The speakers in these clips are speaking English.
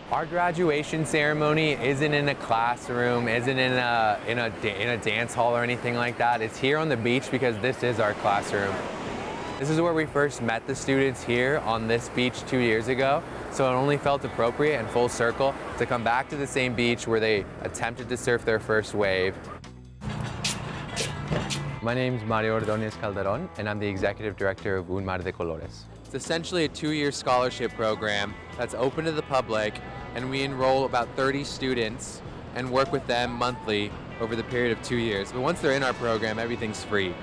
Our graduation ceremony isn't in a classroom, isn't in a dance hall or anything like that. It's here on the beach because this is our classroom. This is where we first met the students here on this beach 2 years ago. So it only felt appropriate and full circle to come back to the same beach where they attempted to surf their first wave. My name is Mario Ordóñez Calderón, and I'm the Executive Director of Un Mar de Colores. It's essentially a 2-year scholarship program that's open to the public, and we enroll about 30 students and work with them monthly over the period of 2 years. But once they're in our program, everything's free.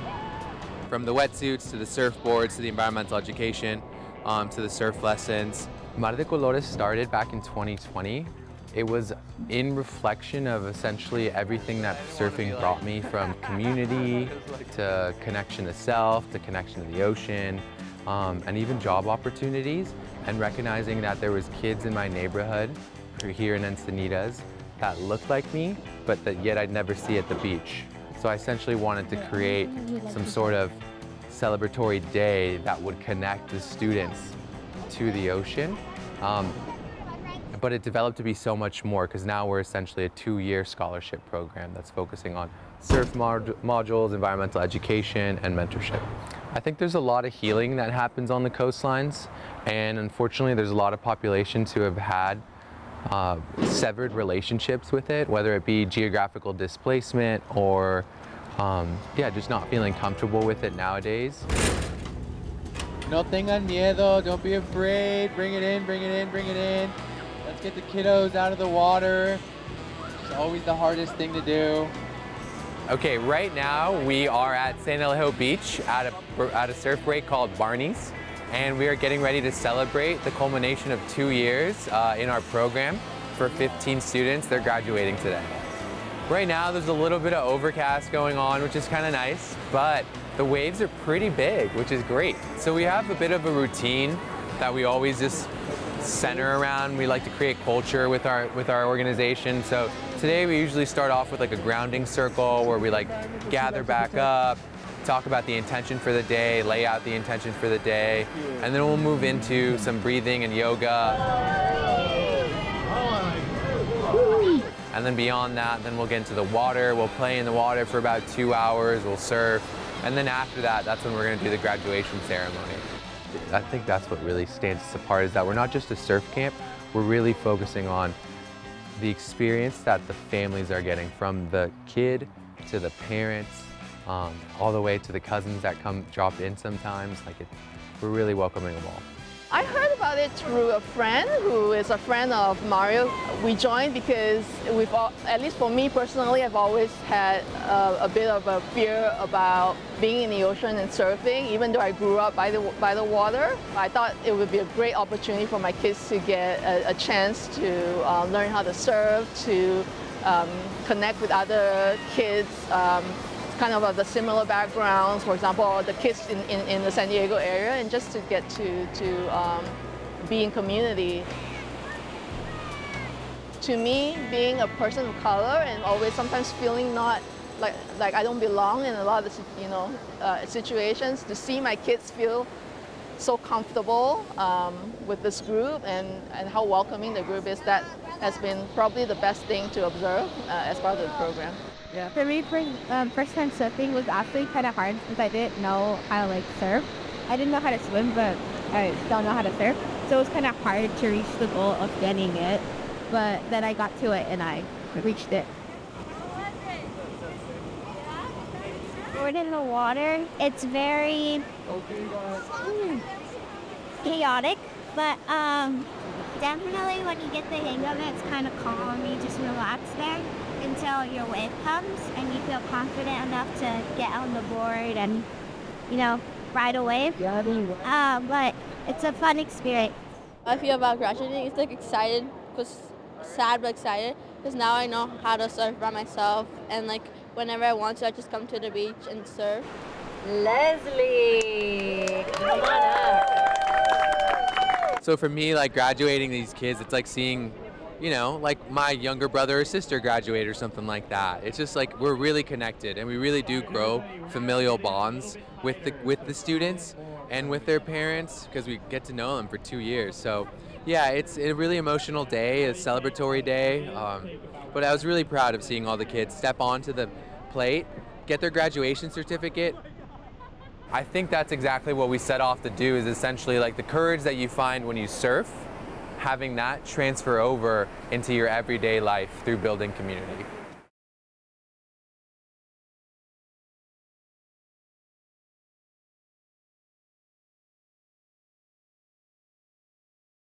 From the wetsuits to the surfboards to the environmental education to the surf lessons. Mar de Colores started back in 2020. It was in reflection of essentially everything that surfing brought me, from community to connection to self, to connection to the ocean, and even job opportunities, and recognizing that there was kids in my neighborhood here in Encinitas that looked like me, but that yet I'd never see at the beach. So I essentially wanted to create some sort of celebratory day that would connect the students to the ocean. But it developed to be so much more, because now we're essentially a 2-year scholarship program that's focusing on surf modules, environmental education, and mentorship. I think there's a lot of healing that happens on the coastlines, and unfortunately there's a lot of populations who have had severed relationships with it, whether it be geographical displacement or yeah, just not feeling comfortable with it nowadays. No tengan miedo, don't be afraid, bring it in, bring it in, bring it in. Let's get the kiddos out of the water. It's always the hardest thing to do. Okay, right now we are at San Elijo Beach at a surf break called Barney's, and we are getting ready to celebrate the culmination of 2 years in our program for 15 students. They're graduating today. Right now there's a little bit of overcast going on, which is kind of nice, but the waves are pretty big, which is great. So we have a bit of a routine that we always just center around. We like to create culture with our organization. So today we usually start off with like a grounding circle where we like gather back up, talk about the intention for the day, lay out the intention for the day, and then we'll move into some breathing and yoga. And then beyond that, then we'll get into the water. We'll play in the water for about 2 hours, we'll surf. And then after that, that's when we're gonna do the graduation ceremony. I think that's what really stands us apart, is that we're not just a surf camp, we're really focusing on the experience that the families are getting, from the kid to the parents, all the way to the cousins that come drop in sometimes. We're really welcoming them all. I heard about it through a friend who is a friend of Mario. We joined because at least for me personally, I've always had a bit of a fear about being in the ocean and surfing. Even though I grew up by the water, I thought it would be a great opportunity for my kids to get a chance to learn how to surf, to connect with other kids. Kind of the similar backgrounds, for example, the kids in the San Diego area, and just to get to be in community. To me, being a person of color and always sometimes feeling not like I don't belong in a lot of situations, to see my kids feel so comfortable with this group and how welcoming the group is, that has been probably the best thing to observe as part of the program. Yeah. For me, first time surfing was actually kind of hard because I didn't know how to surf. I didn't know how to swim, but I don't know how to surf. So it was kind of hard to reach the goal of getting it. But then I got to it and I reached it. Board in the water, it's very chaotic, but definitely when you get the hang of it, it's kind of calm. You just relax there until your wave comes and you feel confident enough to get on the board and, ride a wave. But it's a fun experience. I feel about graduating, it's excited, sad but excited, because now I know how to surf by myself, and whenever I want to, I just come to the beach and surf. Leslie, come on up. So for me, graduating these kids, it's like seeing, my younger brother or sister graduate or something like that. It's just we're really connected, and we really do grow familial bonds with the students and with their parents, because we get to know them for 2 years. So Yeah, it's a really emotional day, a celebratory day, but I was really proud of seeing all the kids step onto the plate, get their graduation certificate. I think that's exactly what we set off to do, is essentially like the courage that you find when you surf, having that transfer over into your everyday life through building community.